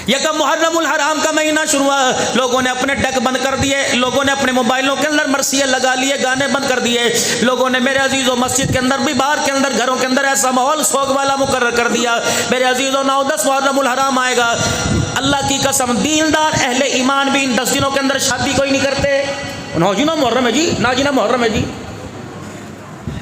یکم محرم الحرام کا مہینہ شروع ہوا، لوگوں نے اپنے ڈیک بند کر دیے، لوگوں نے اپنے موبائلوں کے اندر مرثیے لگا لیے، گانے بند کر دیے، لوگوں نے میرے عزیزوں مسجد کے اندر بھی باہر کے اندر گھروں کے اندر ایسا ماحول سوگ والا مقرر کر دیا۔ میرے عزیزوں 9-10 محرم الحرام آئے گا، اللہ کی قسم دیندار اہل ایمان بھی ان 10 دنوں کے اندر شادی کوئی نہیں کرتے۔ ناجینا محرم ہے جی، ناجینا محرم ہے جی۔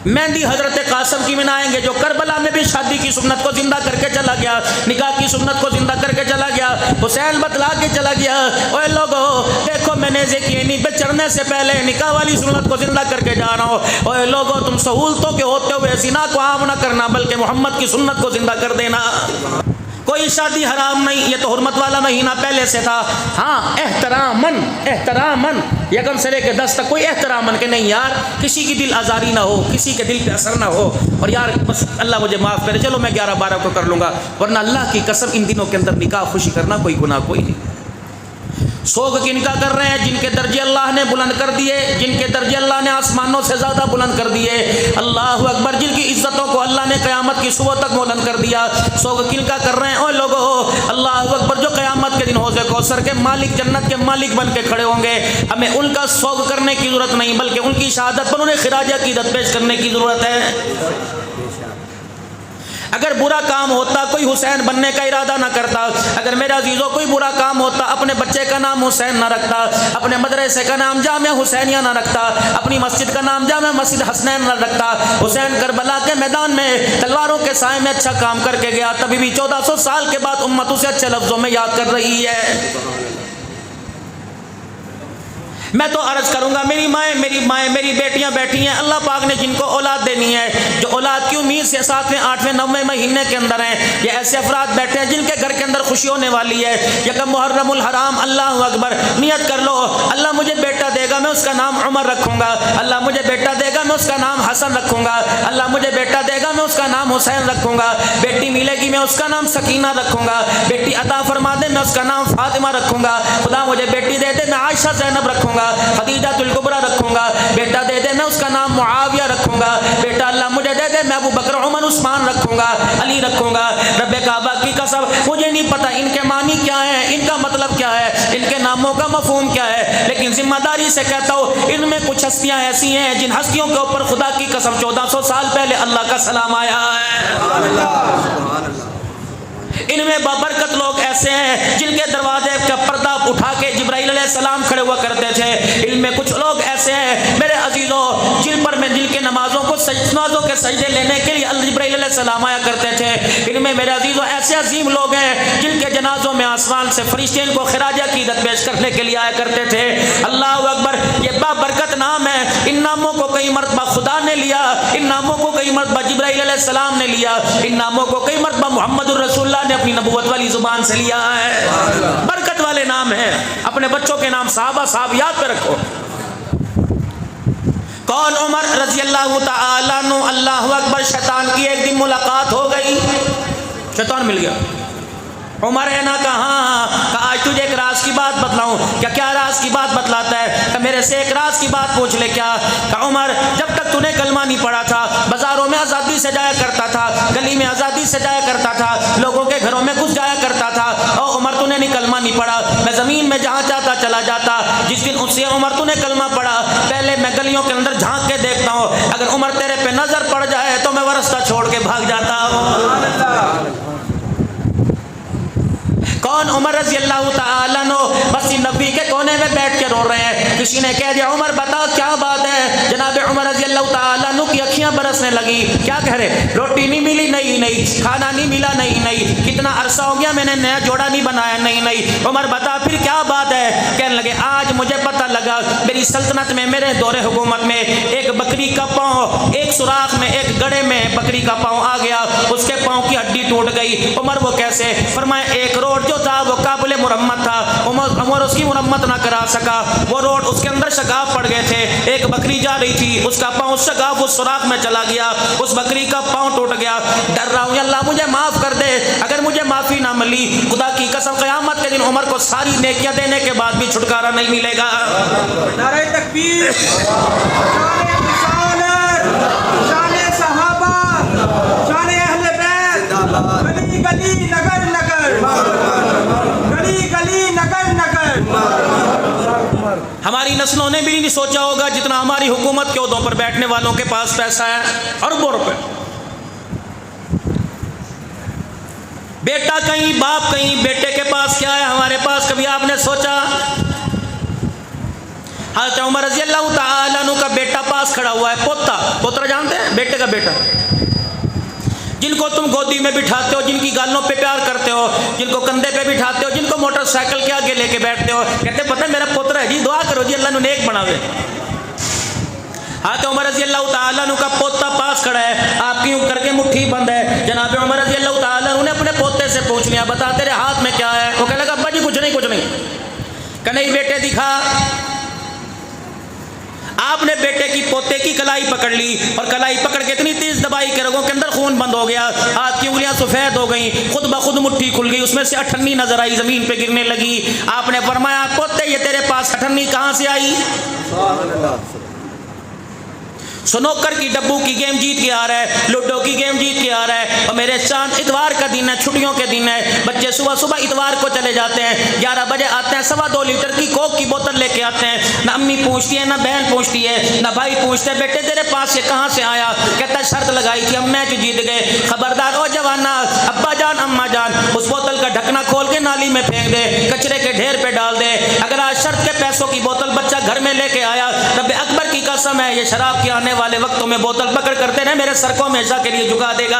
مہندی حضرت قاسم کی منائیں گے جو کربلا میں بھی شادی کی سنت کو زندہ کر کے چلا گیا، نکاح کی سنت کو زندہ کر کے چلا گیا، حسین بتلا کے چلا گیا۔ اوے لوگو دیکھو میں نیزے کی اینی پہ چڑھنے سے پہلے نکاح والی سنت کو زندہ کر کے جا رہا ہوں۔ اوے لوگو تم سہولتوں کے ہوتے ہوئے زنا کو عام نہ کرنا بلکہ محمد کی سنت کو زندہ کر دینا۔ کوئی شادی حرام نہیں، یہ تو حرمت والا مہینہ پہلے سے تھا۔ ہاں احترامن احترامن یکم سے لے کے 10 تک کوئی احترامن کہ نہیں یار کسی کی دل آزاری نہ ہو، کسی کے دل پہ اثر نہ ہو، اور یار بس اللہ مجھے معاف کرے چلو میں 11-12 کو کر لوں گا، ورنہ اللہ کی قسم ان دنوں کے اندر نکاح خوشی کرنا کوئی گناہ کوئی نہیں۔ سوگ کی نکاح کر رہے ہیں جن کے درجے اللہ نے بلند کر دیے، جن کے درجے اللہ نے آسمانوں سے زیادہ بلند کر دیے، اللہ اکبر، جن کی عزتوں کو اللہ نے قیامت کی صبح تک بلند کر دیا۔ سوگ کی نکاح کر رہے ہیں اور لوگوں اللہ اکبر جو قیامت کے دن حوض کوثر کے مالک، جنت کے مالک بن کے کھڑے ہوں گے، ہمیں ان کا سوگ کرنے کی ضرورت نہیں بلکہ ان کی شہادت پر انہیں خراج عقیدت پیش کرنے کی ضرورت ہے۔ اگر برا کام ہوتا کوئی حسین بننے کا ارادہ نہ کرتا، اگر میرے عزیزوں کوئی برا کام ہوتا اپنے بچے کا نام حسین نہ رکھتا، اپنے مدرسے کا نام جامعہ حسینیہ نہ رکھتا، اپنی مسجد کا نام جامعہ مسجد حسنین نہ رکھتا، حسین کربلا کے میدان میں تلواروں کے سائے میں اچھا کام کر کے گیا، تبھی بھی 1400 سال کے بعد امت اسے اچھے لفظوں میں یاد کر رہی ہے۔ میں تو عرض کروں گا میری مائیں میری بیٹیاں بیٹھی ہیں، اللہ پاک نے جن کو اولاد دینی ہے، جو اولاد کی امید سے 7ویں 8ویں 9ویں مہینے کے اندر ہیں، یہ ایسے افراد بیٹھے ہیں جن کے گھر کے اندر خوشی ہونے والی ہے۔ یکم محرم الحرام اللہ اکبر، نیت کر لو اللہ مجھے بیٹا دے گا میں اس کا نام عمر رکھوں گا، اللہ مجھے بیٹا دے گا میں اس کا نام حسن رکھوں گا، اللہ مجھے بیٹا دے گا میں اس کا نام حسین رکھوں گا، بیٹی ملے گی میں اس کا نام سکینہ رکھوں گا، بیٹی عطا فرما دے میں اس کا نام فاطمہ رکھوں گا، خدا مجھے بیٹی دے دے میں عائشہ زینب رکھوں گا، خدیجہ الکبریٰ رکھوں گا، بیٹا دے دے میں اس کا نام معاویہ رکھوں گا، بیٹا اللہ مجھے دے دے میں ابو بکر عمر عثمان رکھوں گا، علی رکھوں گا۔ رب کعبہ کی قسم مجھے نہیں پتا ان کے معنی کیا ہے، ان کا مطلب کیا ہے، ان کے ناموں کا مفہوم کیا ہے، لیکن ذمہ داری سے کہتا ہوں ان میں کچھ ہستیاں ایسی ہیں جن ہستیوں کے اوپر خدا کی قسم 1400 سال پہلے اللہ کا سلام آیا ہے۔ ان میں بابرکت لوگ ایسے ہیں جن کے دروازے کا پردہ اٹھا کے جبرائیل علیہ السلام کھڑے ہوا کرتے تھے، ان میں کچھ لوگ ایسے ہیں میرے عزیزوں جن پر میں جن کے نمازوں کے سجدے لینے کے لیے جبرائیل علیہ السلام آیا کرتے تھے، ان میں میرے عزیزوں ایسے عظیم لوگ ہیں جن کے جنازوں میں آسمان سے فرشتے ان کو خراج عقیدت پیش کرنے کے لیے آیا کرتے تھے۔ اللہ اکبر، یہ بابرکت نام ہے، ان ناموں کو کئی مرتبہ خدا نے لیا، ان ناموں کو کئی مرتبہ جبرائیل علیہ السلام نے لیا، ان ناموں کو کئی مرتبہ محمد الرسول اللہ نے اپنی نبوت والی زبان سے لیا ہے۔ برکت والے نام ہیں، اپنے بچوں کے نام صحابہ یاد پہ رکھو۔ کون؟ عمر رضی اللہ تعالیٰ عنہ۔ اللہ اکبر، شیطان کی ایک دن ملاقات ہو گئی، شیطان مل گیا۔ عمر ہے نا کہاں، کہا آج تجھے ایک راز کی بات بتلاؤں۔ کیا راز کی بات بتلاتا ہے؟ کہ میرے سے ایک راز کی بات پوچھ لے۔ کیا؟ کہ عمر جب تک تو نے کلمہ نہیں پڑھا تھا بازاروں میں آزادی سے جایا کرتا تھا، گلی میں آزادی سے جایا کرتا تھا، لوگوں کے گھروں میں گھس جایا کرتا تھا، اور عمر تو نے نہیں کلمہ نہیں پڑھا، میں زمین میں جہاں چاہتا چلا جاتا، جس دن اس سے عمر تو نے کلمہ پڑھا پہلے میں گلیوں کے اندر جھانک کے دیکھتا ہوں، اگر عمر تیرے پہ نظر پڑ جائے تو میں وہ رستہ چھوڑ کے بھاگ جاتا ہوں۔ کون؟ عمر رضی اللہ تعالیٰ عنہ مسجد نبوی کے کونے میں بیٹھ کے رو رہے ہیں۔ کسی نے کہہ دیا عمر بتا کیا بات ہے؟ جناب عمر رضی اللہ تعالیٰ عنہ کی اکھیاں برسنے لگی۔ کیا کہہ رہے؟ روٹی نہیں ملی؟ نہیں۔ کھانا نہیں ملا؟ نہیں۔ کتنا عرصہ ہو گیا میں نے نیا جوڑا نہیں بنایا؟ نہیں۔ عمر بتا پھر کیا بات ہے؟ کہنے لگے آج مجھے پتہ لگا میری سلطنت میں، میرے دور حکومت میں ایک بکری کا پاؤں ایک سوراخ میں، ایک گڑھے میں بکری کا پاؤں آ گیا، اس کے پاؤں کی ہڈی ٹوٹ گئی۔ عمر وہ کیسے؟ فرمایا ایک روڈ جو تھا وہ قابل مرمت تھا، عمر اس کی مرمت نہ کرا سکا، وہ روڈ اس کے اندر شگاف پڑ گئے تھے، ایک بکری جا رہی تھی، اس کا پاؤں شگاف اس سوراخ میں چلا گیا، اس بکری کا پاؤں ٹوٹ گیا۔ ڈر رہا ہوں اللہ مجھے معاف کر دے، اگر مجھے معافی نہ ملی خدا کی قسم قیامت کے دن عمر کو ساری نیکیاں دینے کے بعد بھی چھٹکارا نہیں ملے گا۔ نعرہ تکبیر، شان رسالت، شان صحابہ، شان اہل بیت، گلی گلی نگر نگر نسلوں نے بھی نہیں سوچا ہوگا جتنا ہماری حکومت کے عہدوں پر بیٹھنے والوں کے پاس پیسہ ہے، اربوں روپے۔ بیٹا کہیں باپ کہیں، بیٹے کے پاس کیا ہے ہمارے پاس کبھی آپ نے سوچا؟ حضرت عمر رضی اللہ تعالیٰ عنہ کا بیٹا پاس کھڑا ہوا ہے، پوترا جانتے ہیں، بیٹے کا بیٹا، جن کو تم گودی میں بٹھاتے ہو، جن کی گالوں پہ پیار کرتے ہو، جن کو کندھے پہ بٹھاتے ہو، جن کو موٹر سائیکل کے آگے لے کے بیٹھتے ہو، کہتے پتہ ہے میرا پوترا ہے جی، دعا کرو جی اللہ نے نیک بناوے۔ حضرت عمر رضی اللہ تعالیٰ عنہ کا پوتا پاس کھڑا ہے، آپ کی یوں کر کے مٹھی بند ہے، جناب عمر رضی اللہ تعالیٰ عنہ نے اپنے پوتے سے پوچھ لیا بتا تیرے ہاتھ میں کیا ہے؟ وہ کہنے لگا ابا جی کچھ نہیں کہ نہیں بیٹے دکھا۔ آپ نے بیٹے کی پوتے کی کلائی پکڑ لی اور کلائی پکڑ کے اتنی تیز دبائی کہ رگوں کے اندر خون بند ہو گیا، ہاتھ کی انگلیاں سفید ہو گئیں، خود بخود مٹھی کھل گئی، اس میں سے اٹھنی نظر آئی، زمین پہ گرنے لگی۔ آپ نے فرمایا پوتے یہ تیرے پاس اٹھنی کہاں سے آئی؟ سنوکر کی ڈبو کی گیم جیت کے آ رہا ہے، لوڈو کی گیم جیت کے آ رہا ہے، اور میرے چاند اتوار کا دن ہے، چھٹیوں کے دن ہے، بچے صبح صبح اتوار کو چلے جاتے ہیں، 11 بجے آتے ہیں، 2.25 لیٹر کی کوک کی بوتل لے کے آتے ہیں، نہ امی پوچھتی ہے نہ بہن پوچھتی ہے نہ بھائی پوچھتے بیٹے تیرے پاس یہ کہاں سے آیا؟ کہتا ہے شرط لگائی تھی ہم میچ جیت گئے، خبردار او جوانا، ابا جان اماں جان اس بوتل کا ڈھکنا کھول کے نالی میں پھینک دے، کچرے کے ڈھیر پہ ڈال دے۔ اگر آج شرط کے پیسوں کی بوتل بچہ گھر میں لے کے آیا، رب اکبر کی قسم ہے یہ شراب کے آنے والے وقتوں میں بوتل پکڑ کرتے رہے میرے سر کو ہمیشہ کے لیے جھکا دے گا۔